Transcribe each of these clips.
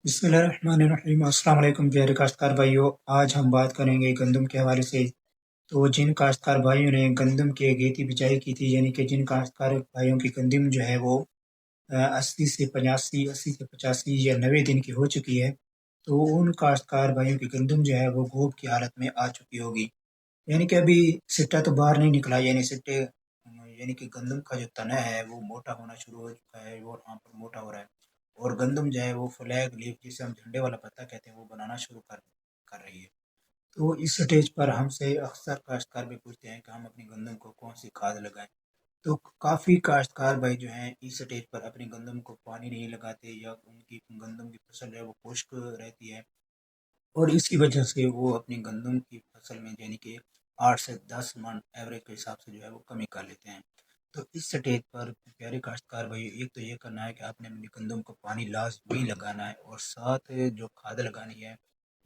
बिस्मिल्लाहिर्रहमानिर्रहीम। अस्सलाम वालेकुम प्यारे काश्तकार भाइयों। आज हम बात करेंगे गंदम के हवाले से। तो जिन काश्तकार भाइयों ने गंदम की गेती बिजाई की थी, यानी कि जिन काश्तकार भाइयों की गंदम जो है वो 80 से 85 या 90 दिन की हो चुकी है, तो उन काश्तकार भाइयों की गंदम जो है वो गोब की हालत में आ चुकी होगी। यानी कि अभी सिट्टा तो बाहर नहीं निकला, यानी सिट्टे यानी कि गंदम का जो तना है वो मोटा होना शुरू हो चुका है और वहाँ पर मोटा हो रहा है, और गंदम जो है वो फ्लैग लीफ, जिसे हम झंडे वाला पत्ता कहते हैं, वो बनाना शुरू कर रही है। तो इस स्टेज पर हमसे अक्सर काश्तकार भी पूछते हैं कि हम अपनी गंदम को कौन सी खाद लगाएं। तो काफ़ी काश्तकार भाई जो हैं इस स्टेज पर अपनी गंदम को पानी नहीं लगाते, या उनकी गंदम की फसल जो है वो खुश्क रहती है, और इसकी वजह से वो अपनी गंदम की फसल में यानी कि 8 से 10 मन एवरेज के हिसाब से जो है वो कमी कर लेते हैं। तो इस स्टेज पर प्यारे काश्तकार भाई, एक तो ये करना है कि आपने अपनी गंदम को पानी लाजमी लगाना है, और साथ जो खाद लगानी है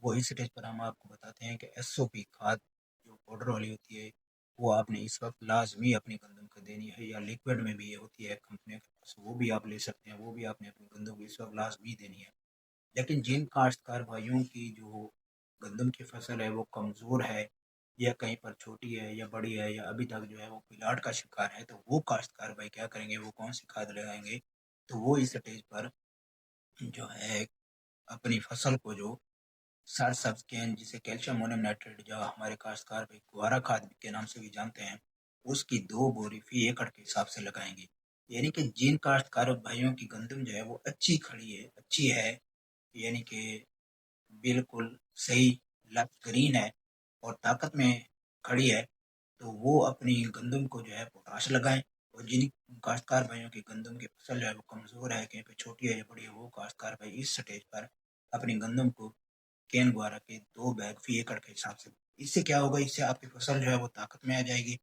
वो इस स्टेज पर हम आपको बताते हैं कि SOP खाद जो पाउडर वाली होती है वो आपने इस वक्त लाजमी अपनी गंदम को देनी है, या लिक्विड में भी ये होती है कंपनी के पास, वो भी आप ले सकते हैं, वो भी आपने अपनी गंदम को इस वक्त लाजमी देनी है। लेकिन जिन काश्तकार भाइयों की जो गंदम की फसल है वो कमज़ोर है, या कहीं पर छोटी है या बड़ी है, या अभी तक जो है वो पिलाट का शिकार है, तो वो काश्तकार भाई क्या करेंगे, वो कौन सी खाद लगाएंगे। तो वो इस स्टेज पर जो है अपनी फसल को जो सर सब्ज कैन, जिसे कैल्शियम अमोनियम नाइट्रेट, जो हमारे काश्तकार भाई कुआरा खाद के नाम से भी जानते हैं, उसकी 2 बोरी फी एकड़ के हिसाब से लगाएंगे। यानी कि जिन काश्तकार भाइयों की गंदम जो है वो अच्छी है, यानी कि बिल्कुल सही, लत ग्रीन है और ताकत में खड़ी है, तो वो अपनी गंदम को जो है पोटाश लगाएं। और जिन काश्तकार भाइयों की गंदम की फसल जो है वो कमज़ोर है, कहीं पे छोटी है या बड़ी है, वो काश्तकार भाई इस स्टेज पर अपनी गंदम को कैन द्वारा के 2 बैग फी एकड़ के हिसाब से, इससे क्या होगा, इससे आपकी फसल जो है वो ताकत में आ जाएगी,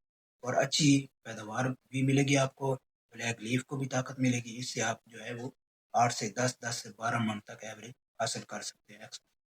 और अच्छी पैदावार भी मिलेगी आपको, ब्लैक लीफ को भी ताकत मिलेगी। इससे आप जो है वो 8 से 10, 10 से 12 मन तक एवरेज हासिल कर सकते हैं।